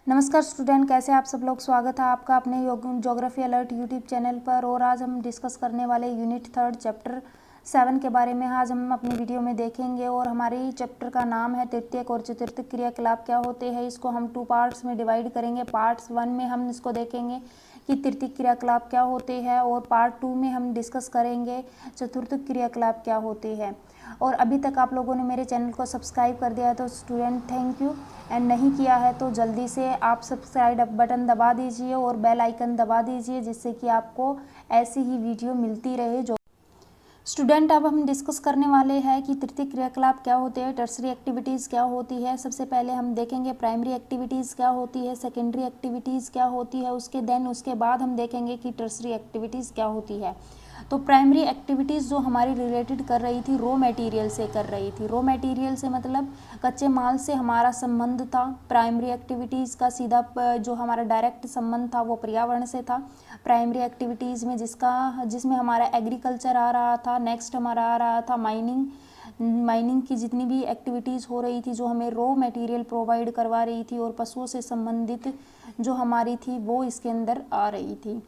नमस्कार स्टूडेंट, कैसे आप सब लोग। स्वागत है आपका अपने ज्योग्राफी अलर्ट यूट्यूब चैनल पर। और आज हम डिस्कस करने वाले यूनिट 3 चैप्टर 7 के बारे में आज हम अपनी वीडियो में देखेंगे। और हमारी चैप्टर का नाम है तृतीयक और चतुर्थक क्रियाकलाप क्या होते हैं। इसको हम 2 पार्ट्स में डिवाइड करेंगे। पार्ट्स 1 में हम इसको देखेंगे कि तृतीयक क्रियाकलाप क्या होते हैं, और पार्ट 2 में हम डिस्कस करेंगे चतुर्थक क्रियाकलाप क्या होते हैं। और अभी तक आप लोगों ने मेरे चैनल को सब्सक्राइब कर दिया है तो स्टूडेंट थैंक यू, एंड नहीं किया है तो जल्दी से आप सब्सक्राइब बटन दबा दीजिए और बेल आइकन दबा दीजिए, जिससे कि आपको ऐसी ही वीडियो मिलती रहे। जो स्टूडेंट, अब हम डिस्कस करने वाले हैं कि तृतीयक क्रियाकलाप क्या होते हैं, टर्सरी एक्टिविटीज़ क्या होती है। सबसे पहले हम देखेंगे प्राइमरी एक्टिविटीज़ क्या होती है, सेकेंडरी एक्टिविटीज़ क्या होती है, उसके बाद हम देखेंगे कि टर्सरी एक्टिविटीज़ क्या होती है। तो प्राइमरी एक्टिविटीज़ जो हमारी रिलेटेड कर रही थी रॉ मटेरियल से कर रही थी। रॉ मटेरियल से मतलब कच्चे माल से हमारा संबंध था। प्राइमरी एक्टिविटीज़ का सीधा जो हमारा डायरेक्ट संबंध था वो पर्यावरण से था। प्राइमरी एक्टिविटीज़ में जिसमें हमारा एग्रीकल्चर आ रहा था। नेक्स्ट हमारा आ रहा था माइनिंग की जितनी भी एक्टिविटीज़ हो रही थी जो हमें रॉ मटेरियल प्रोवाइड करवा रही थी, और पशुओं से संबंधित जो हमारी थी वो इसके अंदर आ रही थी।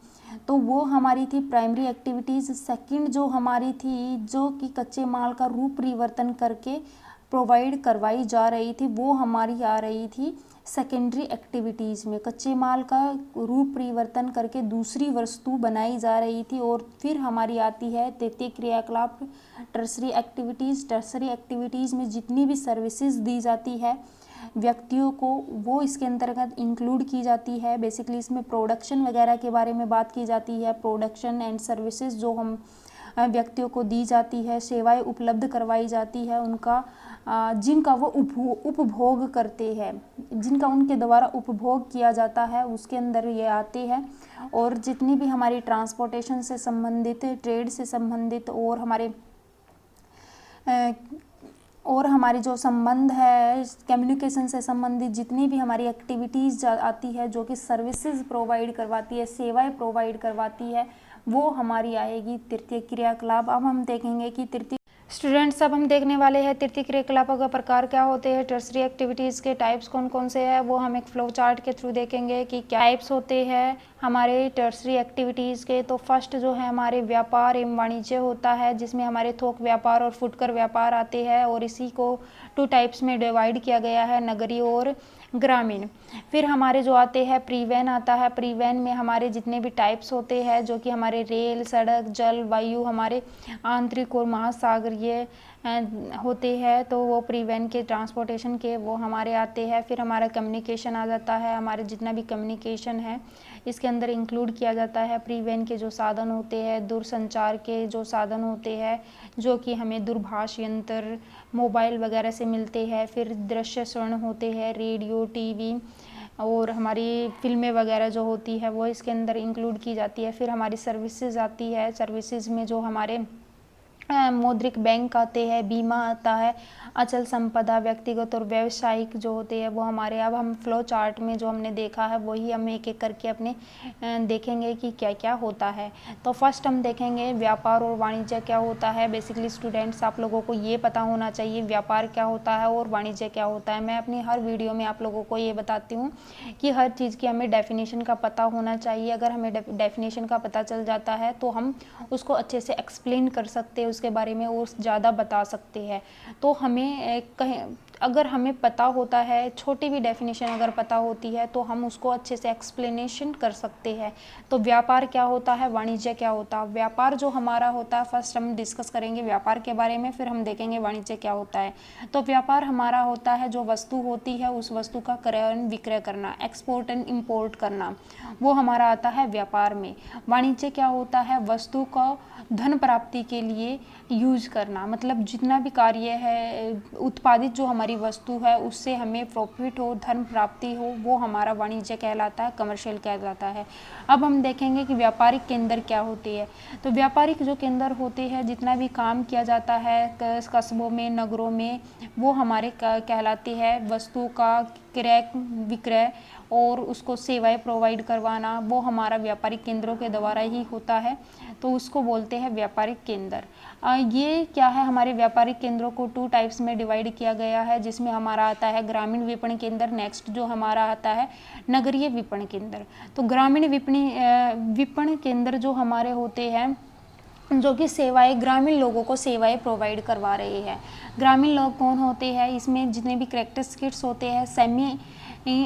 तो वो हमारी थी प्राइमरी एक्टिविटीज़। सेकंड जो हमारी थी, जो कि कच्चे माल का रूप परिवर्तन करके प्रोवाइड करवाई जा रही थी, वो हमारी आ रही थी सेकेंडरी एक्टिविटीज़ में। कच्चे माल का रूप परिवर्तन करके दूसरी वस्तु बनाई जा रही थी। और फिर हमारी आती है तृतीय क्रियाकलाप टर्सरी एक्टिविटीज़। टर्सरी एक्टिविटीज़ में जितनी भी सर्विसेज दी जाती है व्यक्तियों को, वो इसके अंतर्गत इंक्लूड की जाती है। बेसिकली इसमें प्रोडक्शन वगैरह के बारे में बात की जाती है। प्रोडक्शन एंड सर्विसेज जो हम व्यक्तियों को दी जाती है, सेवाएं उपलब्ध करवाई जाती है उनका, जिनका वो उपभोग करते हैं, जिनका उनके द्वारा उपभोग किया जाता है, उसके अंदर ये आते हैं। और जितनी भी हमारी ट्रांसपोर्टेशन से संबंधित, ट्रेड से संबंधित और हमारी जो संबंध है कम्युनिकेशन से संबंधित जितनी भी हमारी एक्टिविटीज़ आती है, जो कि सर्विसेज प्रोवाइड करवाती है, सेवाएं प्रोवाइड करवाती है, वो हमारी आएगी तृतीय क्रियाकलाप। अब हम देखेंगे कि स्टूडेंट्स, अब हम देखने वाले हैं तृतीय क्रियाकलापों का प्रकार क्या होते हैं, टर्सरी एक्टिविटीज़ के टाइप्स कौन कौन से हैं। वो हम एक फ्लो चार्ट के थ्रू देखेंगे कि क्या टाइप्स होते हैं हमारे टर्सरी एक्टिविटीज़ के। तो फर्स्ट जो है हमारे व्यापार एवं वाणिज्य होता है, जिसमें हमारे थोक व्यापार और फुटकर व्यापार आते हैं, और इसी को 2 टाइप्स में डिवाइड किया गया है, नगरीय और ग्रामीण। फिर हमारे जो आते हैं प्रीवैन आता है। प्रीवैन में हमारे जितने भी टाइप्स होते हैं, जो कि हमारे रेल, सड़क, जल, वायु, हमारे आंतरिक और महासागरीय होते हैं, तो वो प्रीवैन के ट्रांसपोर्टेशन के वो हमारे आते हैं। फिर हमारा कम्युनिकेशन आ जाता है। हमारे जितना भी कम्युनिकेशन है इसके अंदर इंक्लूड किया जाता है। प्रीवैन के जो साधन होते हैं, दूरसंचार के जो साधन होते हैं, जो कि हमें दूरभाष यंत्र, मोबाइल वगैरह से मिलते हैं। फिर दृश्य श्रवण होते हैं, रेडियो, टीवी और हमारी फिल्में वगैरह जो होती है वो इसके अंदर इंक्लूड की जाती है। फिर हमारी सर्विसेज आती है। सर्विसेज में जो हमारे मौद्रिक बैंक आते हैं, बीमा आता है, अचल संपदा, व्यक्तिगत और व्यावसायिक जो होते हैं वो हमारे। अब हम फ्लो चार्ट में जो हमने देखा है वही हम एक एक करके अपने देखेंगे कि क्या क्या होता है। तो फर्स्ट हम देखेंगे व्यापार और वाणिज्य क्या होता है। बेसिकली स्टूडेंट्स, आप लोगों को ये पता होना चाहिए व्यापार क्या होता है और वाणिज्य क्या होता है। मैं अपनी हर वीडियो में आप लोगों को ये बताती हूँ कि हर चीज़ की हमें डेफिनेशन का पता होना चाहिए। अगर हमें डेफिनेशन का पता चल जाता है तो हम उसको अच्छे से एक्सप्लेन कर सकते हैं, उसके बारे में और ज़्यादा बता सकते हैं। तो हमें कहीं अगर हमें पता होता है, छोटी भी डेफिनेशन अगर पता होती है तो हम उसको अच्छे से एक्सप्लेनेशन कर सकते हैं। तो व्यापार क्या होता है, वाणिज्य क्या होता है। व्यापार जो हमारा होता है, फर्स्ट हम डिस्कस करेंगे व्यापार के बारे में, फिर हम देखेंगे वाणिज्य क्या होता है। तो व्यापार हमारा होता है जो वस्तु होती है उस वस्तु का क्रय विक्रय करना, एक्सपोर्ट एंड इम्पोर्ट करना, वो हमारा आता है व्यापार में। वाणिज्य क्या होता है, वस्तु का धन प्राप्ति के लिए यूज करना, मतलब जितना भी कार्य है, उत्पादित जो हमारी वस्तु है उससे हमें प्रॉफिट हो, धन प्राप्ति हो, वो हमारा वाणिज्य कहलाता है, कमर्शियल कहलाता है। अब हम देखेंगे कि व्यापारिक केंद्र क्या होती है। तो व्यापारिक जो केंद्र होते हैं, जितना भी काम किया जाता है कस्बों में, नगरों में, वो हमारे कहलाते हैं वस्तु का क्रय विक्रय और उसको सेवाएं प्रोवाइड करवाना, वो हमारा व्यापारिक केंद्रों के द्वारा ही होता है। तो उसको बोलते हैं व्यापारिक केंद्र। ये क्या है, हमारे व्यापारिक केंद्रों को 2 टाइप्स में डिवाइड किया गया है, है, जिसमें हमारा आता है ग्रामीण विपणन केंद्र। नेक्स्ट जो हमारा आता है नगरीय विपणन केंद्र। तो ग्रामीण विपणन केंद्र जो हमारे होते हैं, जो कि सेवाएं ग्रामीण लोगों को सेवाएं प्रोवाइड करवा रहे हैं। ग्रामीण लोग कौन होते हैं, इसमें जितने भी कैरेक्टरिस्टिक्स होते हैं, सेमी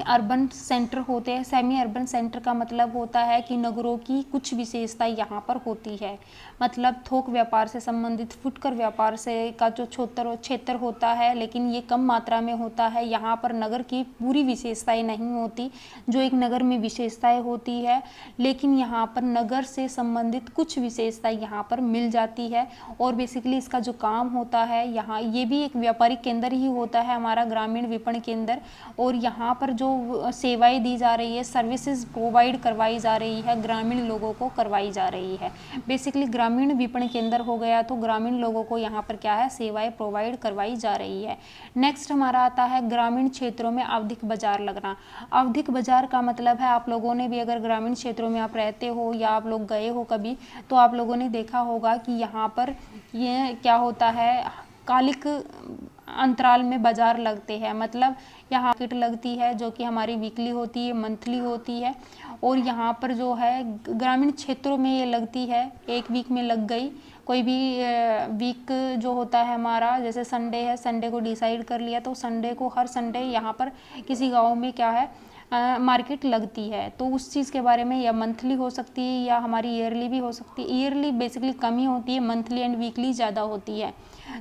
अर्बन सेंटर होते हैं। सेमी अर्बन सेंटर का मतलब होता है कि नगरों की कुछ विशेषता यहाँ पर होती है, मतलब थोक व्यापार से संबंधित, फुटकर व्यापार से का जो क्षेत्र होता है, लेकिन ये कम मात्रा में होता है। यहाँ पर नगर की पूरी विशेषताएं नहीं होती, जो एक नगर में विशेषताएं होती है, लेकिन यहाँ पर नगर से संबंधित कुछ विशेषताएं यहाँ पर मिल जाती है। और बेसिकली इसका जो काम होता है, यहाँ ये भी एक व्यापारिक केंद्र ही होता है हमारा ग्रामीण विपणन केंद्र। और यहाँ पर जो सेवाएं दी जा रही है, सर्विसेज प्रोवाइड करवाई जा रही है, ग्रामीण लोगों को करवाई जा रही है। बेसिकली ग्रामीण विपणन केंद्र हो गया, तो ग्रामीण लोगों को यहाँ पर क्या है, सेवाएं प्रोवाइड करवाई जा रही है। नेक्स्ट हमारा आता है ग्रामीण क्षेत्रों में आवधिक बाजार लगना। आवधिक बाजार का मतलब है, आप लोगों ने भी अगर ग्रामीण क्षेत्रों में आप रहते हो या आप लोग गए हो कभी, तो आप लोगों ने देखा होगा कि यहाँ पर ये क्या होता है, कालिक अंतराल में बाजार लगते हैं। मतलब यहाँ मार्केट लगती है जो कि हमारी वीकली होती है, मंथली होती है। और यहाँ पर जो है ग्रामीण क्षेत्रों में ये लगती है, एक वीक में लग गई। कोई भी वीक जो होता है हमारा, जैसे संडे है, संडे को डिसाइड कर लिया, तो संडे को हर संडे यहाँ पर किसी गांव में क्या है, मार्केट लगती है। तो उस चीज़ के बारे में, या मंथली हो सकती है या हमारी ईयरली भी हो सकती है। ईयरली बेसिकली कम ही होती है, मंथली एंड वीकली ज़्यादा होती है।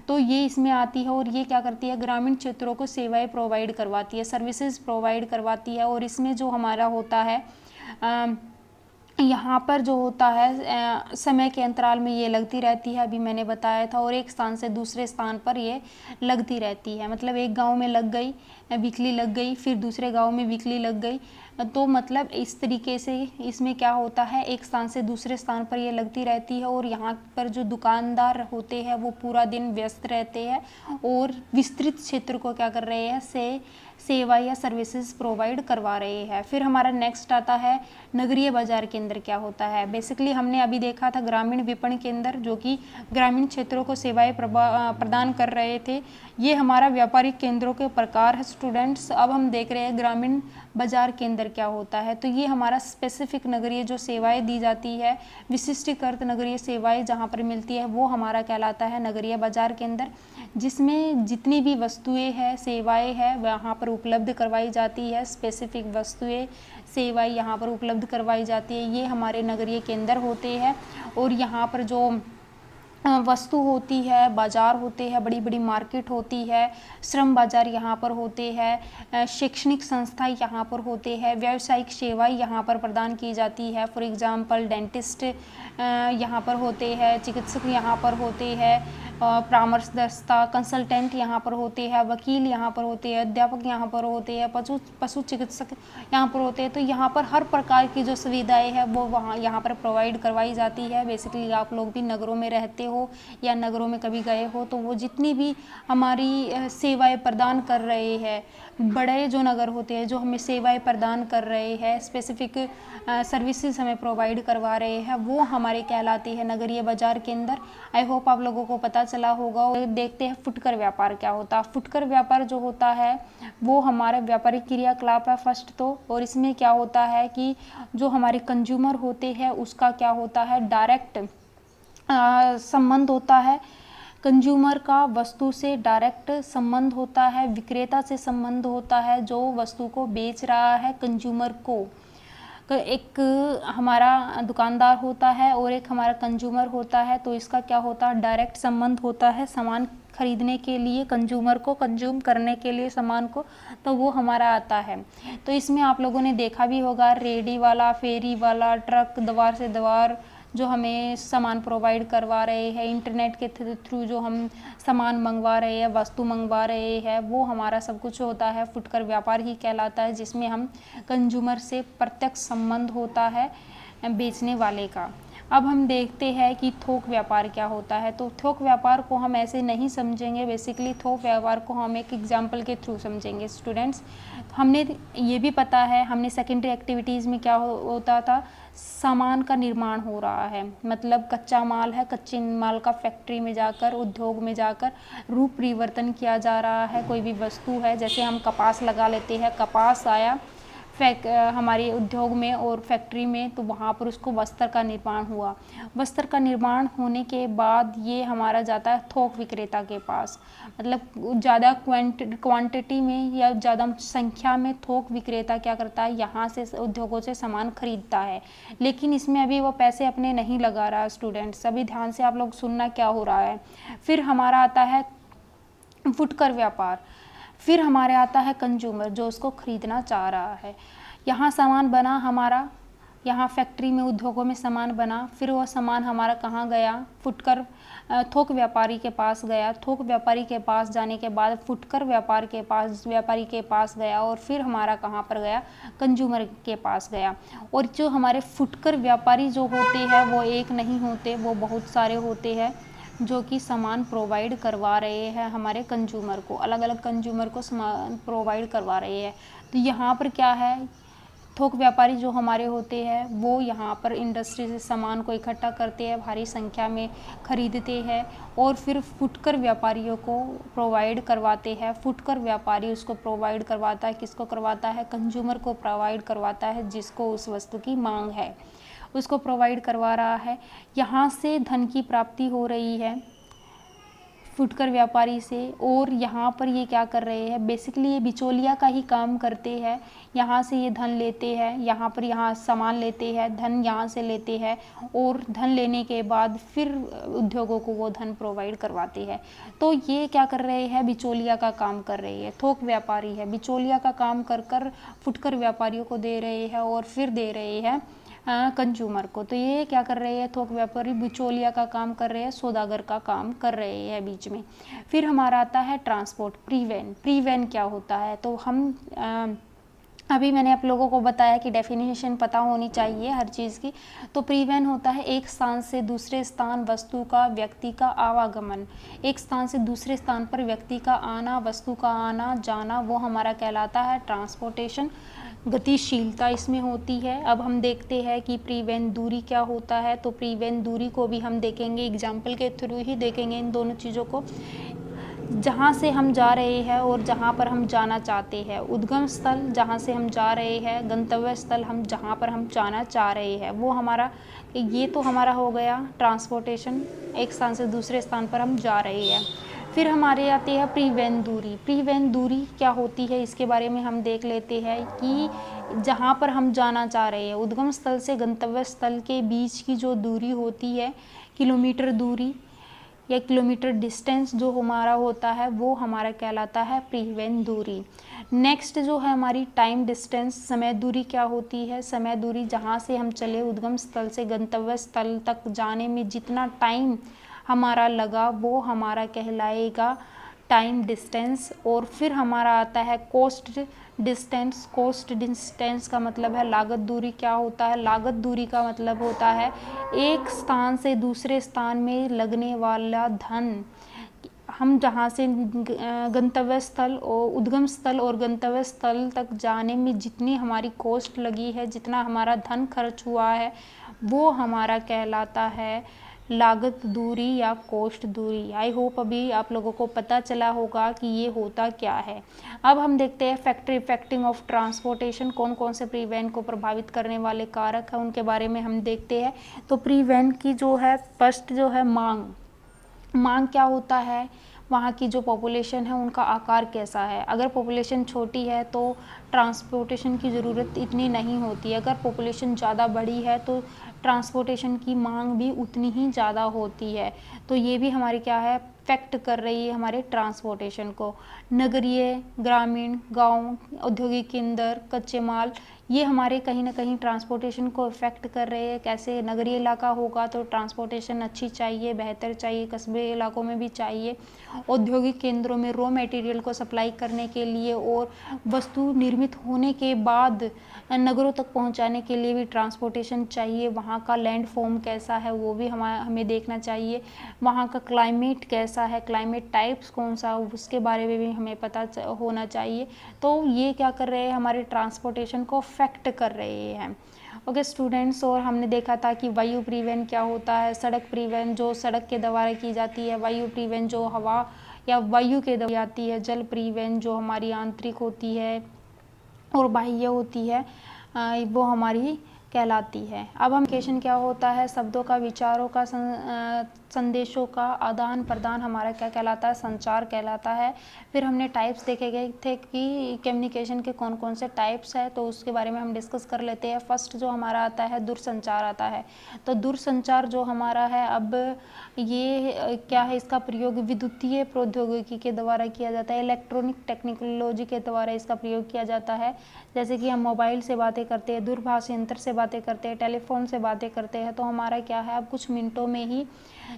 तो ये इसमें आती है, और ये क्या करती है, ग्रामीण क्षेत्रों को सेवाएं प्रोवाइड करवाती है, सर्विसेज प्रोवाइड करवाती है। और इसमें जो हमारा होता है यहाँ पर जो होता है समय के अंतराल में ये लगती रहती है, अभी मैंने बताया था। और एक स्थान से दूसरे स्थान पर ये लगती रहती है, मतलब एक गांव में लग गई, वीकली लग गई, फिर दूसरे गांव में वीकली लग गई। तो मतलब इस तरीके से इसमें क्या होता है, एक स्थान से दूसरे स्थान पर ये लगती रहती है। और यहाँ पर जो दुकानदार होते हैं वो पूरा दिन व्यस्त रहते हैं और विस्तृत क्षेत्र को क्या कर रहे हैं, सेवा या सर्विसेज प्रोवाइड करवा रहे हैं। फिर हमारा नेक्स्ट आता है नगरीय बाजार केंद्र। क्या होता है, बेसिकली हमने अभी देखा था ग्रामीण विपणन केंद्र, जो कि ग्रामीण क्षेत्रों को सेवाएं प्रदान कर रहे थे। ये हमारा व्यापारिक केंद्रों के प्रकार है स्टूडेंट्स। अब हम देख रहे हैं ग्रामीण बाजार केंद्र क्या होता है। तो ये हमारा स्पेसिफिक नगरीय जो सेवाएं दी जाती है, विशिष्टीकृत नगरीय सेवाएं जहाँ पर मिलती है, वो हमारा कहलाता है नगरीय बाजार केंद्र, जिसमें जितनी भी वस्तुएं हैं, सेवाएं हैं, वहाँ पर उपलब्ध करवाई जाती है। स्पेसिफिक वस्तुएं, सेवाएं यहाँ पर उपलब्ध करवाई जाती है, ये हमारे नगरीय केंद्र होते हैं। और यहाँ पर जो वस्तु होती है, बाजार होते हैं, बड़ी बड़ी मार्केट होती है, श्रम बाजार यहाँ पर होते हैं, शैक्षणिक संस्थाएं यहाँ पर होते हैं, व्यावसायिक सेवाएं यहाँ पर प्रदान की जाती है। फॉर एग्जांपल डेंटिस्ट यहाँ पर होते हैं, चिकित्सक यहाँ पर होते हैं, परामर्शदाता कंसल्टेंट यहाँ पर होते हैं, वकील यहाँ पर होते हैं, अध्यापक यहाँ पर होते हैं, पशु चिकित्सक यहाँ पर होते हैं। तो यहाँ पर हर प्रकार की जो सुविधाएं हैं वो वहाँ यहाँ पर प्रोवाइड करवाई जाती है। बेसिकली आप लोग भी नगरों में रहते हो या नगरों में कभी गए हो, तो वो जितनी भी हमारी सेवाएं प्रदान कर रहे हैं, बड़े जो नगर होते हैं जो हमें सेवाएं प्रदान कर रहे हैं, स्पेसिफिक सर्विसेज हमें प्रोवाइड करवा रहे हैं, वो हमारे कहलाते हैं नगरीय बाजार के अंदर। आई होप आप लोगों को पता चला होगा। देखते हैं फुटकर व्यापार क्या होता है। फुटकर व्यापार जो होता है वो हमारा व्यापारिक क्रियाकलाप है फर्स्ट तो। और इसमें क्या होता है कि जो हमारे कंज्यूमर होते हैं उसका क्या होता है, डायरेक्ट संबंध होता है। कंज्यूमर का वस्तु से डायरेक्ट संबंध होता है, विक्रेता से संबंध होता है जो वस्तु को बेच रहा है कंज्यूमर को। एक हमारा दुकानदार होता है और एक हमारा कंज्यूमर होता है। तो इसका क्या होता है, डायरेक्ट संबंध होता है सामान खरीदने के लिए, कंज्यूमर को कंज्यूम करने के लिए सामान को, तो वो हमारा आता है। तो इसमें आप लोगों ने देखा भी होगा, रेडी वाला, फेरी वाला, ट्रक द्वार से द्वार जो हमें सामान प्रोवाइड करवा रहे हैं, इंटरनेट के थ्रू जो हम सामान मंगवा रहे हैं, वस्तु मंगवा रहे हैं, वो हमारा सब कुछ होता है फुटकर व्यापार ही कहलाता है, जिसमें हम कंज्यूमर से प्रत्यक्ष संबंध होता है बेचने वाले का। अब हम देखते हैं कि थोक व्यापार क्या होता है। तो थोक व्यापार को हम ऐसे नहीं समझेंगे, बेसिकली थोक व्यापार को हम एक एग्जाम्पल के थ्रू समझेंगे स्टूडेंट्स। हमने ये भी पता है, हमने सेकेंडरी एक्टिविटीज़ में क्या होता था, सामान का निर्माण हो रहा है, मतलब कच्चा माल है, कच्चे माल का फैक्ट्री में जाकर, उद्योग में जाकर रूप परिवर्तन किया जा रहा है। कोई भी वस्तु है, जैसे हम कपास लगा लेते हैं, कपास आया हमारे उद्योग में और फैक्ट्री में, तो वहाँ पर उसको वस्त्र का निर्माण हुआ। वस्त्र का निर्माण होने के बाद ये हमारा जाता है थोक विक्रेता के पास, मतलब ज़्यादा क्वांटिटी में या ज़्यादा संख्या में थोक विक्रेता क्या करता है, यहाँ से उद्योगों से सामान खरीदता है। लेकिन इसमें अभी वो पैसे अपने नहीं लगा रहा है स्टूडेंट्स, अभी ध्यान से आप लोग सुनना क्या हो रहा है। फिर हमारा आता है फुटकर व्यापार, फिर हमारे आता है कंज्यूमर जो उसको खरीदना चाह रहा है। यहाँ सामान बना हमारा, यहाँ फैक्ट्री में उद्योगों में सामान बना, फिर वो सामान हमारा कहाँ गया, फुटकर थोक व्यापारी के पास गया। थोक व्यापारी के पास जाने के बाद फुटकर व्यापारी के पास गया, और फिर हमारा कहाँ पर गया, कंज्यूमर के पास गया। और जो हमारे फुटकर व्यापारी जो होते हैं वो एक नहीं होते, वो बहुत सारे होते हैं जो कि सामान प्रोवाइड करवा रहे हैं हमारे कंज्यूमर को, अलग अलग कंज्यूमर को सामान प्रोवाइड करवा रहे हैं। तो यहाँ पर क्या है, थोक व्यापारी जो हमारे होते हैं वो यहाँ पर इंडस्ट्री से सामान को इकट्ठा करते हैं, भारी संख्या में खरीदते हैं और फिर फुटकर व्यापारियों को प्रोवाइड करवाते हैं। फुटकर व्यापारी उसको प्रोवाइड करवाता है, किसको करवाता है, कंज्यूमर को प्रोवाइड करवाता है, जिसको उस वस्तु की मांग है उसको प्रोवाइड करवा रहा है। यहाँ से धन की प्राप्ति हो रही है फुटकर व्यापारी से, और यहाँ पर ये क्या कर रहे हैं, बेसिकली ये बिचौलिया का ही काम करते हैं। यहाँ से ये धन लेते हैं, यहाँ सामान लेते हैं, धन यहाँ से लेते हैं, और धन लेने के बाद फिर उद्योगों को वो धन प्रोवाइड करवाते हैं। तो ये क्या कर रहे हैं, बिचौलिया का काम कर रहे हैं। थोक व्यापारी है, बिचौलिया का काम कर कर फुटकर व्यापारियों को दे रहे हैं और फिर दे रहे हैं कंज्यूमर को। तो ये क्या कर रहे हैं, थोक व्यापारी बिचौलिया का काम कर रहे हैं, सौदागर का काम कर रहे हैं बीच में। फिर हमारा आता है ट्रांसपोर्ट, प्रीवैन क्या होता है। तो हम अभी मैंने आप लोगों को बताया कि डेफिनेशन पता होनी चाहिए हर चीज़ की। तो प्रीवैन होता है एक स्थान से दूसरे स्थान वस्तु का, व्यक्ति का आवागमन। एक स्थान से दूसरे स्थान पर व्यक्ति का आना, वस्तु का आना जाना, वो हमारा कहलाता है ट्रांसपोर्टेशन। गतिशीलता इसमें होती है। अब हम देखते हैं कि प्रीवैन दूरी क्या होता है। तो प्रीवैन दूरी को भी हम देखेंगे, एग्जाम्पल के थ्रू ही देखेंगे इन दोनों चीज़ों को। जहाँ से हम जा रहे हैं और जहाँ पर हम जाना चाहते हैं, उद्गम स्थल जहाँ से हम जा रहे हैं, गंतव्य स्थल हम जहाँ पर हम जाना चाह रहे हैं, वो हमारा, ये तो हमारा हो गया ट्रांसपोर्टेशन, एक स्थान से दूसरे स्थान पर हम जा रहे हैं। फिर हमारे आते हैं प्रीवैन दूरी। प्रीवैन दूरी क्या होती है, इसके बारे में हम देख लेते हैं कि जहाँ पर हम जाना चाह रहे हैं, उद्गम स्थल से गंतव्य स्थल के बीच की जो दूरी होती है, किलोमीटर दूरी या किलोमीटर डिस्टेंस जो हमारा होता है, वो हमारा कहलाता है प्रीवैन दूरी। नेक्स्ट जो है हमारी टाइम डिस्टेंस, समय दूरी क्या होती है। समय दूरी जहाँ से हम चले उद्गम स्थल से गंतव्य स्थल तक जाने में जितना टाइम हमारा लगा, वो हमारा कहलाएगा टाइम डिस्टेंस। और फिर हमारा आता है कोस्ट डिस्टेंस। कोस्ट डिस्टेंस का मतलब है लागत दूरी क्या होता है। लागत दूरी का मतलब होता है एक स्थान से दूसरे स्थान में लगने वाला धन। हम जहाँ से गंतव्य स्थल और उद्गम स्थल और गंतव्य स्थल तक जाने में जितनी हमारी कॉस्ट लगी है, जितना हमारा धन खर्च हुआ है, वो हमारा कहलाता है लागत दूरी या कॉस्ट दूरी। आई होप अभी आप लोगों को पता चला होगा कि ये होता क्या है। अब हम देखते हैं फैक्टर इफेक्टिंग ऑफ ट्रांसपोर्टेशन, कौन कौन से प्रीवैन को प्रभावित करने वाले कारक हैं, उनके बारे में हम देखते हैं। तो प्रीवैन की जो है फर्स्ट जो है मांग क्या होता है, वहाँ की जो पॉपुलेशन है उनका आकार कैसा है। अगर पॉपुलेशन छोटी है तो ट्रांसपोर्टेशन की ज़रूरत इतनी नहीं होती है। अगर पॉपुलेशन ज़्यादा बड़ी है तो ट्रांसपोर्टेशन की मांग भी उतनी ही ज़्यादा होती है। तो ये भी हमारी क्या है, इफेक्ट कर रही है हमारे ट्रांसपोर्टेशन को। नगरीय, ग्रामीण, गांव, औद्योगिक केंद्र, कच्चे माल, ये हमारे कहीं ना कहीं ट्रांसपोर्टेशन को इफ़ेक्ट कर रहे हैं। कैसे नगरीय इलाका होगा तो ट्रांसपोर्टेशन अच्छी चाहिए, बेहतर चाहिए, कस्बे इलाकों में भी चाहिए। औद्योगिक केंद्रों में रॉ मटेरियल को सप्लाई करने के लिए और वस्तु निर्मित होने के बाद नगरों तक पहुंचाने के लिए भी ट्रांसपोर्टेशन चाहिए। वहाँ का लैंड फॉर्म कैसा है वो भी हमें देखना चाहिए। वहाँ का क्लाइमेट कैसा है, क्लाइमेट टाइप्स कौन सा, उसके बारे में भी हमें पता होना चाहिए। तो ये क्या कर रहे हैं, हमारे ट्रांसपोर्टेशन को अफेक्ट कर रहे हैं। ओके स्टूडेंट्स, और हमने देखा था कि वायु परिवहन क्या होता है, सड़क परिवहन जो सड़क के द्वारा की जाती है, वायु परिवहन जो हवा या वायु के द्वारा आती है, जल परिवहन जो हमारी आंतरिक होती है और बाह्य होती है, वो हमारी कहलाती है। अब कम्युनिकेशन क्या होता है, शब्दों का, विचारों का, संदेशों का आदान प्रदान हमारा क्या कहलाता है, संचार कहलाता है। फिर हमने टाइप्स देखे गए थे कि कम्युनिकेशन के कौन कौन से टाइप्स है, तो उसके बारे में हम डिस्कस कर लेते हैं। फर्स्ट जो हमारा आता है दूरसंचार आता है। तो दूरसंचार जो हमारा है, अब ये क्या है, इसका प्रयोग विद्युतीय प्रौद्योगिकी के द्वारा किया जाता है, इलेक्ट्रॉनिक टेक्नोलॉजी के द्वारा इसका प्रयोग किया जाता है। जैसे कि हम मोबाइल से बातें करते हैं, दूरभाष यंत्र से बातें करते हैं, टेलीफोन से बातें करते हैं, तो हमारा क्या है, अब कुछ मिनटों में ही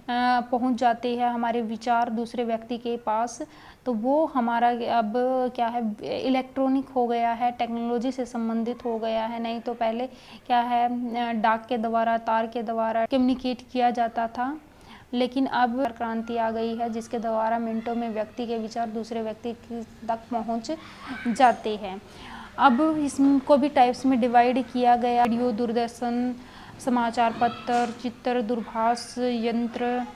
पहुंच जाते हैं हमारे विचार दूसरे व्यक्ति के पास। तो वो हमारा अब क्या है, इलेक्ट्रॉनिक हो गया है, टेक्नोलॉजी से संबंधित हो गया है। नहीं तो पहले क्या है, डाक के द्वारा, तार के द्वारा कम्युनिकेट किया जाता था, लेकिन अब क्रांति आ गई है जिसके द्वारा मिनटों में व्यक्ति के विचार दूसरे व्यक्ति तक पहुंच जाते हैं। अब इसको भी टाइप्स में डिवाइड किया गया, रेडियो, दूरदर्शन, समाचार पत्र, चित्र, दूरभाष यंत्र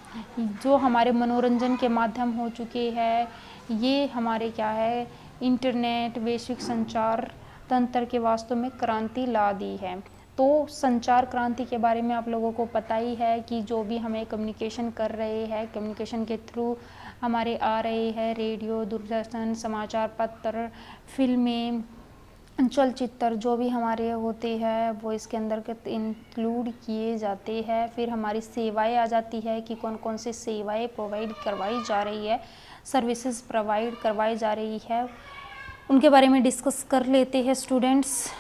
जो हमारे मनोरंजन के माध्यम हो चुके हैं। ये हमारे क्या है, इंटरनेट, वैश्विक संचार तंत्र के वास्तव में क्रांति ला दी है। तो संचार क्रांति के बारे में आप लोगों को पता ही है कि जो भी हमें कम्युनिकेशन कर रहे हैं, कम्युनिकेशन के थ्रू हमारे आ रहे हैं, रेडियो, दूरदर्शन, समाचार पत्र, फिल्में, चलचित्र जो भी हमारे होते हैं वो इसके अंदर के इंक्लूड किए जाते हैं। फिर हमारी सेवाएं आ जाती है कि कौन कौन सी सेवाएं प्रोवाइड करवाई जा रही है, सर्विसेज प्रोवाइड करवाई जा रही है, उनके बारे में डिस्कस कर लेते हैं स्टूडेंट्स।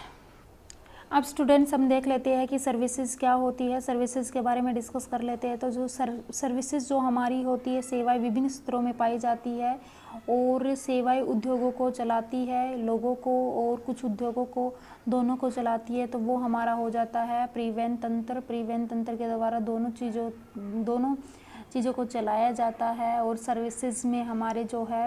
अब स्टूडेंट्स हम देख लेते हैं कि सर्विसेज क्या होती है, सर्विसेज के बारे में डिस्कस कर लेते हैं। तो जो सर्विसेज जो हमारी होती है, सेवाएं विभिन्न स्तरों में पाई जाती है और सेवाएं उद्योगों को चलाती है, लोगों को और कुछ उद्योगों को, दोनों को चलाती है। तो वो हमारा हो जाता है परिवहन तंत्र। परिवहन तंत्र के द्वारा दोनों चीज़ों को चलाया जाता है। और सर्विसेज में हमारे जो है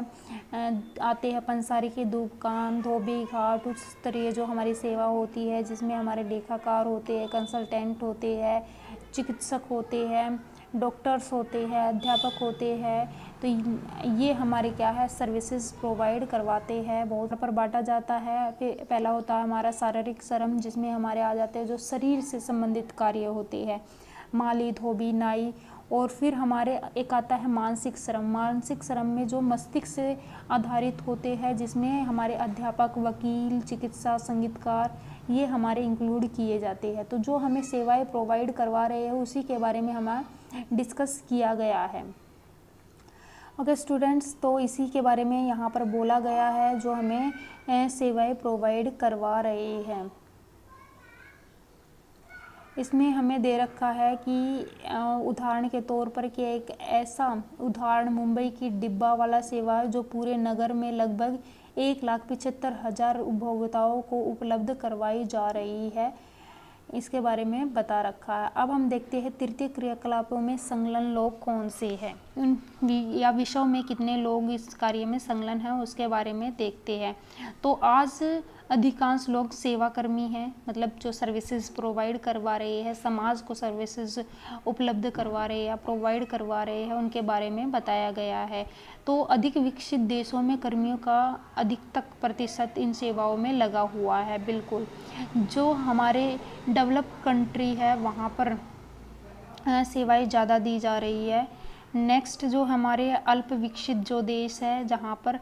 आते हैं पंसारी की दुकान, धोबी घाट, उच्च स्तरीय जो हमारी सेवा होती है जिसमें हमारे लेखाकार होते हैं, कंसल्टेंट होते हैं, चिकित्सक होते हैं, डॉक्टर्स होते हैं, अध्यापक होते हैं। तो ये हमारे क्या है, सर्विसेज प्रोवाइड करवाते हैं। बहुत पर बांटा जाता है। फिर पहला होता है हमारा शारीरिक श्रम, जिसमें हमारे आ जाते हैं जो शरीर से संबंधित कार्य होते हैं, माली, धोबी, नाई। और फिर हमारे एक आता है मानसिक श्रम। मानसिक श्रम में जो मस्तिष्क से आधारित होते हैं, जिसमें हमारे अध्यापक, वकील, चिकित्सा, संगीतकार ये हमारे इंक्लूड किए जाते हैं। तो जो हमें सेवाएं प्रोवाइड करवा रहे हैं उसी के बारे में हमें डिस्कस किया गया है। ओके स्टूडेंट्स, तो इसी के बारे में यहाँ पर बोला गया है जो हमें सेवाएं प्रोवाइड करवा रहे हैं। इसमें हमें दे रखा है कि उदाहरण के तौर पर कि एक ऐसा उदाहरण मुंबई की डिब्बा वाला सेवा है जो पूरे नगर में लगभग 1,75,000 उपभोक्ताओं को उपलब्ध करवाई जा रही है। इसके बारे में बता रखा है। अब हम देखते हैं तृतीय क्रियाकलापों में संलग्न लोग कौन से हैं, उन या विषयों में कितने लोग इस कार्य में संलग्न हैं उसके बारे में देखते हैं। तो आज अधिकांश लोग सेवाकर्मी हैं, मतलब जो सर्विसेज प्रोवाइड करवा रहे हैं, समाज को सर्विसेज उपलब्ध करवा रहे हैं या प्रोवाइड करवा रहे हैं, उनके बारे में बताया गया है। तो अधिक विकसित देशों में कर्मियों का अधिकतम प्रतिशत इन सेवाओं में लगा हुआ है। बिल्कुल, जो हमारे डेवलप कंट्री है वहाँ पर सेवाएं ज़्यादा दी जा रही है। नेक्स्ट जो हमारे अल्प विकसित जो देश है, जहाँ पर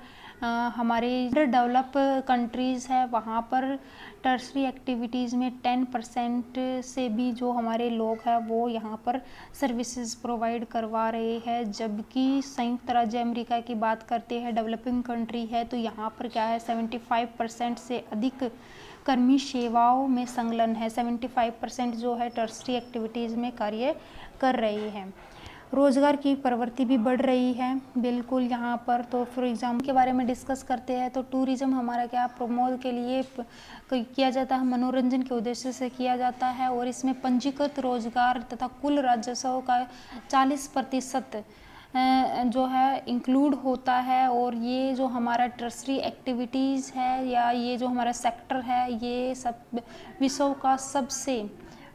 हमारे डेवलप कंट्रीज़ है, वहाँ पर टर्सरी एक्टिविटीज़ में 10% से भी जो हमारे लोग हैं वो यहाँ पर सर्विसेज प्रोवाइड करवा रहे हैं। जबकि संयुक्त राज्य अमेरिका की बात करते हैं, डेवलपिंग कंट्री है, तो यहाँ पर क्या है 75% से अधिक कर्मी सेवाओं में संलग्न है। 75% जो है टर्शरी एक्टिविटीज़ में कार्य कर रही है। रोजगार की प्रवृत्ति भी बढ़ रही है बिल्कुल यहाँ पर। तो फॉर एग्जाम्पल के बारे में डिस्कस करते हैं तो टूरिज्म हमारा क्या प्रमोद के लिए किया जाता है, मनोरंजन के उद्देश्य से किया जाता है और इसमें पंजीकृत रोजगार तथा कुल राजस्व का 40% जो है इंक्लूड होता है। और ये जो हमारा टर्शरी एक्टिविटीज़ है या ये जो हमारा सेक्टर है, ये सब विश्व का सबसे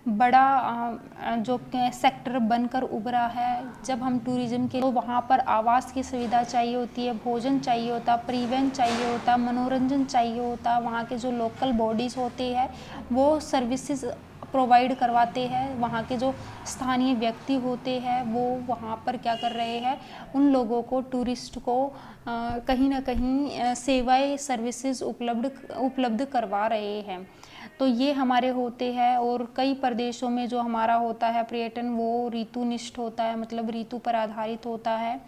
बड़ा जो सेक्टर बनकर उभरा है। जब हम टूरिज्म के तो वहाँ पर आवास की सुविधा चाहिए होती है, भोजन चाहिए होता, परिवहन चाहिए होता, मनोरंजन चाहिए होता। वहाँ के जो लोकल बॉडीज़ होते हैं वो सर्विसेज प्रोवाइड करवाते हैं। वहाँ के जो स्थानीय व्यक्ति होते हैं वो वहाँ पर क्या कर रहे हैं, उन लोगों को, टूरिस्ट को कहीं ना कहीं सेवाएं सर्विसेज उपलब्ध करवा रहे हैं। तो ये हमारे होते हैं। और कई प्रदेशों में जो हमारा होता है पर्यटन वो ऋतुनिष्ठ होता है, मतलब ऋतु पर आधारित होता है।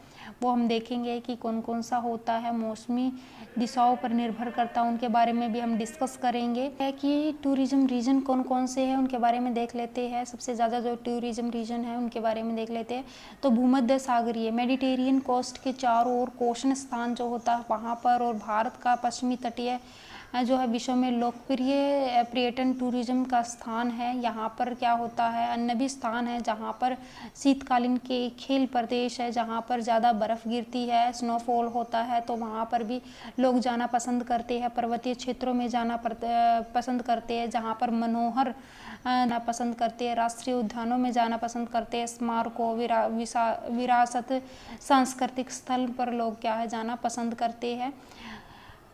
वो हम देखेंगे कि कौन कौन सा होता है, मौसमी दिशाओं पर निर्भर करता है, उनके बारे में भी हम डिस्कस करेंगे। है कि टूरिज्म रीजन कौन कौन से हैं उनके बारे में देख लेते हैं। सबसे ज़्यादा जो टूरिज्म रीजन है उनके बारे में देख लेते हैं। तो भूमध्य सागरीय मेडिटेरियन कोस्ट के चारों ओर कोशन स्थान जो होता है वहाँ पर, और भारत का पश्चिमी तटीय जो है विश्व में लोकप्रिय पर्यटन टूरिज्म का स्थान है। यहाँ पर क्या होता है, अन्य भी स्थान है जहाँ पर शीतकालीन के खेल प्रदेश है, जहाँ पर ज़्यादा बर्फ़ गिरती है, स्नोफॉल होता है, तो वहाँ पर भी लोग जाना पसंद करते हैं। पर्वतीय क्षेत्रों में जाना पसंद करते हैं, जहाँ पर मनोहर जाना पसंद करते हैं। राष्ट्रीय उद्यानों में जाना पसंद करते हैं। स्मारकों, विरासत, सांस्कृतिक स्थल पर लोग क्या है जाना पसंद करते हैं।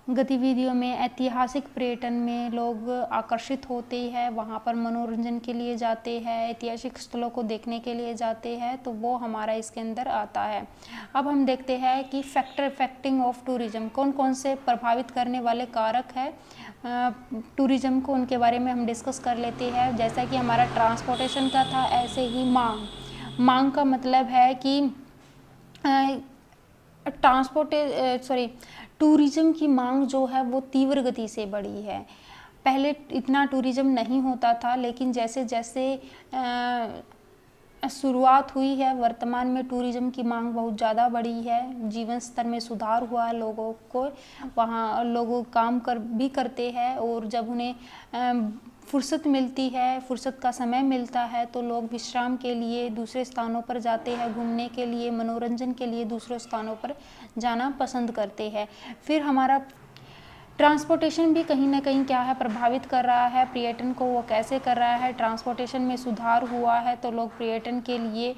गतिविधियों में ऐतिहासिक पर्यटन में लोग आकर्षित होते हैं, वहाँ पर मनोरंजन के लिए जाते हैं, ऐतिहासिक स्थलों को देखने के लिए जाते हैं, तो वो हमारा इसके अंदर आता है। अब हम देखते हैं कि फैक्टर इफेक्टिंग ऑफ टूरिज्म, कौन कौन से प्रभावित करने वाले कारक है टूरिज्म को, उनके बारे में हम डिस्कस कर लेते हैं। जैसा कि हमारा ट्रांसपोर्टेशन का था, ऐसे ही मांग का मतलब है कि टूरिज्म की मांग जो है वो तीव्र गति से बढ़ी है। पहले इतना टूरिज्म नहीं होता था, लेकिन जैसे जैसे शुरुआत हुई है वर्तमान में टूरिज्म की मांग बहुत ज़्यादा बढ़ी है। जीवन स्तर में सुधार हुआ है, लोगों को वहाँ लोग काम भी करते हैं, और जब उन्हें फुर्सत मिलती है, फुर्सत का समय मिलता है, तो लोग विश्राम के लिए दूसरे स्थानों पर जाते हैं, घूमने के लिए, मनोरंजन के लिए दूसरे स्थानों पर जाना पसंद करते हैं। फिर हमारा ट्रांसपोर्टेशन भी कहीं ना कहीं क्या है प्रभावित कर रहा है पर्यटन को। वो कैसे कर रहा है, ट्रांसपोर्टेशन में सुधार हुआ है तो लोग पर्यटन के लिए,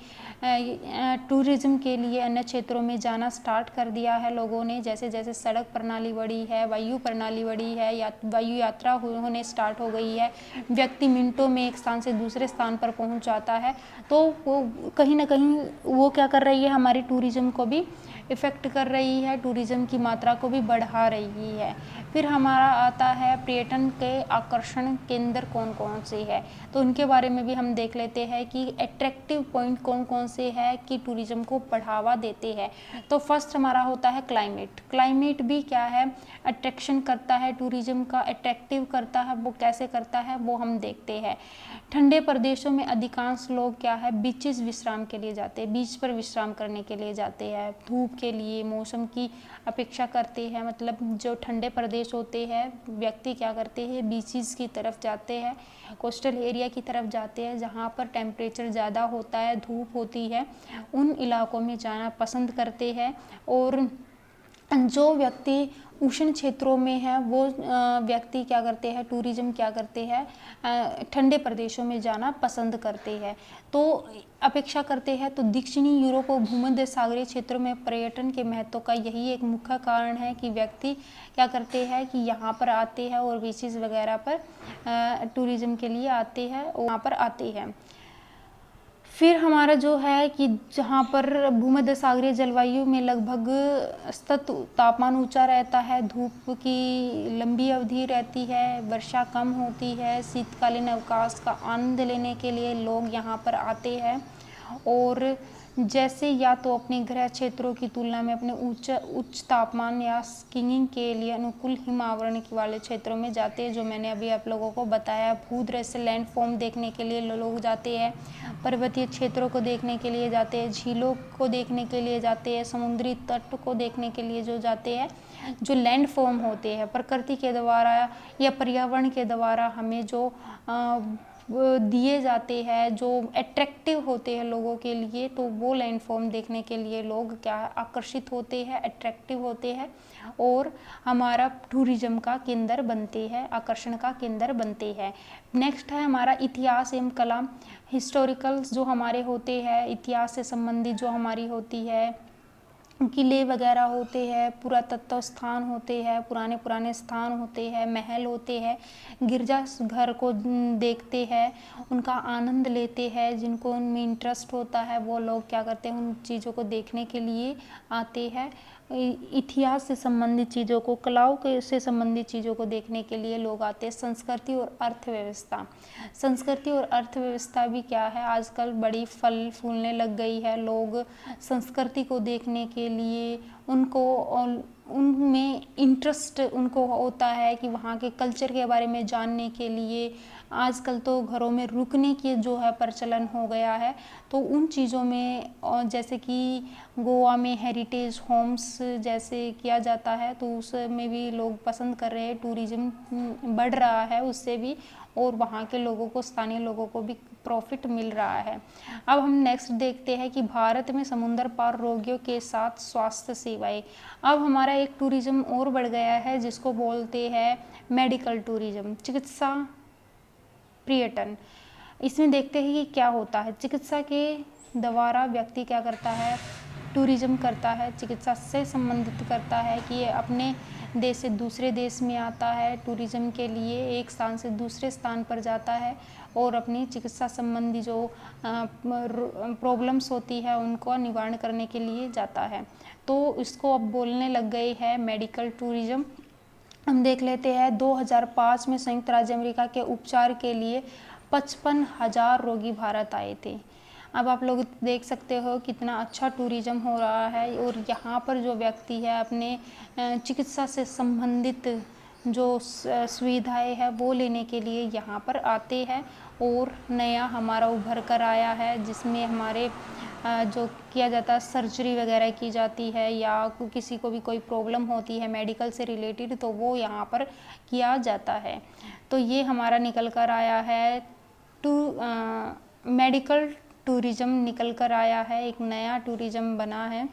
टूरिज्म के लिए अन्य क्षेत्रों में जाना स्टार्ट कर दिया है लोगों ने। जैसे जैसे सड़क प्रणाली बढ़ी है, वायु प्रणाली बढ़ी है, या वायु यात्रा होने स्टार्ट हो गई है, व्यक्ति मिनटों में एक स्थान से दूसरे स्थान पर पहुंच जाता है, तो वो कहीं ना कहीं वो क्या कर रही है, हमारी टूरिज्म को भी इफ़ेक्ट कर रही है, टूरिज्म की मात्रा को भी बढ़ा रही है। फिर हमारा आता है पर्यटन के आकर्षण केंद्र कौन कौन से है, तो उनके बारे में भी हम देख लेते हैं कि अट्रैक्टिव पॉइंट कौन कौन से है कि टूरिज्म को बढ़ावा देते हैं। तो फर्स्ट हमारा होता है क्लाइमेट। क्लाइमेट भी क्या है, अट्रैक्शन करता है, टूरिज्म का अट्रैक्टिव करता है। वो कैसे करता है वो हम देखते हैं। ठंडे प्रदेशों में अधिकांश लोग क्या है बीचेस विश्राम के लिए जाते हैं, बीच पर विश्राम करने के लिए जाते हैं, धूप के लिए, मौसम की अपेक्षा करते हैं। मतलब जो ठंडे प्रदेश होते हैं, व्यक्ति क्या करते हैं बीचेस की तरफ जाते हैं, कोस्टल एरिया की तरफ जाते हैं, जहाँ पर टेम्परेचर ज़्यादा होता है, धूप होती है, उन इलाकों में जाना पसंद करते हैं। और जो व्यक्ति उष्ण क्षेत्रों में है वो व्यक्ति क्या करते हैं, टूरिज्म क्या करते हैं, ठंडे प्रदेशों में जाना पसंद करते हैं, तो अपेक्षा करते हैं। तो दक्षिणी यूरोप और भूमध्य सागरीय क्षेत्रों में पर्यटन के महत्व का यही एक मुख्य कारण है कि व्यक्ति क्या करते हैं कि यहाँ पर आते हैं और बीचेस वगैरह पर टूरिज्म के लिए आते हैं और वहाँ पर आते हैं। फिर हमारा जो है कि जहाँ पर भूमध्य सागरीय जलवायु में लगभग सतत तापमान ऊंचा रहता है, धूप की लंबी अवधि रहती है, वर्षा कम होती है, शीतकालीन अवकाश का आनंद लेने के लिए लोग यहाँ पर आते हैं। और जैसे या तो अपने गृह क्षेत्रों की तुलना में अपने उच्च तापमान या स्कीइंग के लिए अनुकूल हिम आवरण वाले क्षेत्रों में जाते हैं, जो मैंने अभी आप लोगों को बताया। भूदृश्य लैंडफॉर्म देखने के लिए लोग जाते हैं, पर्वतीय क्षेत्रों को देखने के लिए जाते हैं, झीलों को देखने के लिए जाते हैं, समुद्री तट को देखने के लिए जो जाते हैं। जो लैंडफॉर्म होते हैं प्रकृति के द्वारा या पर्यावरण के द्वारा हमें जो दिए जाते हैं, जो अट्रैक्टिव होते हैं लोगों के लिए, तो वो लैंडफॉर्म देखने के लिए लोग क्या आकर्षित होते हैं, अट्रैक्टिव होते हैं और हमारा टूरिज्म का केंद्र बनते हैं, आकर्षण का केंद्र बनते हैं। नेक्स्ट है हमारा इतिहास एवं कला। हिस्टोरिकल्स जो हमारे होते हैं, इतिहास से संबंधित जो हमारी होती है, किले वगैरह होते हैं, पुरातत्व स्थान होते हैं, पुराने पुराने स्थान होते हैं, महल होते हैं, गिरजा घर को देखते हैं, उनका आनंद लेते हैं। जिनको उनमें इंटरेस्ट होता है वो लोग क्या करते हैं, उन चीज़ों को देखने के लिए आते हैं। इतिहास से संबंधित चीज़ों को, कलाओं के से संबंधित चीज़ों को देखने के लिए लोग आते हैं। संस्कृति और अर्थव्यवस्था। संस्कृति और अर्थव्यवस्था भी क्या है, आजकल बड़ी फल फूलने लग गई है। लोग संस्कृति को देखने के लिए उनको उनमें इंटरेस्ट उनको होता है कि वहाँ के कल्चर के बारे में जानने के लिए। आजकल तो घरों में रुकने की जो है प्रचलन हो गया है, तो उन चीज़ों में जैसे कि गोवा में हेरिटेज होम्स जैसे किया जाता है, तो उसमें भी लोग पसंद कर रहे हैं, टूरिज्म बढ़ रहा है उससे भी, और वहाँ के लोगों को, स्थानीय लोगों को भी प्रॉफिट मिल रहा है। अब हम नेक्स्ट देखते हैं कि भारत में समुद्र पार रोगियों के साथ स्वास्थ्य सेवाएं। अब हमारा एक टूरिज्म और बढ़ गया है जिसको बोलते हैं मेडिकल टूरिज्म, चिकित्सा पर्यटन। इसमें देखते हैं कि क्या होता है। चिकित्सा के द्वारा व्यक्ति क्या करता है, टूरिज्म करता है, चिकित्सा से संबंधित करता है कि ये अपने देश से दूसरे देश में आता है टूरिज्म के लिए, एक स्थान से दूसरे स्थान पर जाता है और अपनी चिकित्सा संबंधी जो प्रॉब्लम्स होती है उनको निवारण करने के लिए जाता है। तो इसको अब बोलने लग गए हैं मेडिकल टूरिज्म। हम देख लेते हैं 2005 में संयुक्त राज्य अमेरिका के उपचार के लिए 55,000 रोगी भारत आए थे। अब आप लोग देख सकते हो कितना अच्छा टूरिज्म हो रहा है, और यहाँ पर जो व्यक्ति है अपने चिकित्सा से संबंधित जो सुविधाएं है वो लेने के लिए यहाँ पर आते हैं। और नया हमारा उभर कर आया है जिसमें हमारे जो किया जाता है, सर्जरी वगैरह की जाती है, या किसी को भी कोई प्रॉब्लम होती है मेडिकल से रिलेटेड, तो वो यहाँ पर किया जाता है। तो ये हमारा निकल कर आया है मेडिकल टूरिज्म निकल कर आया है, एक नया टूरिज्म बना है।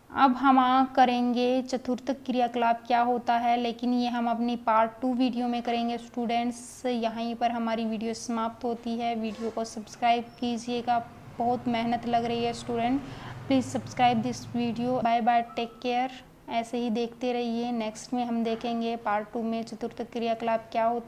अब हम करेंगे चतुर्थ क्रियाकलाप क्या होता है, लेकिन ये हम अपनी पार्ट 2 वीडियो में करेंगे स्टूडेंट्स। यहीं पर हमारी वीडियो समाप्त होती है। वीडियो को सब्सक्राइब कीजिएगा, बहुत मेहनत लग रही है student, please subscribe this video. Bye bye, take care. ऐसे ही देखते रहिए। नेक्स्ट में हम देखेंगे पार्ट 2 में चतुर्थ क्रियाकलाप क्या होता है।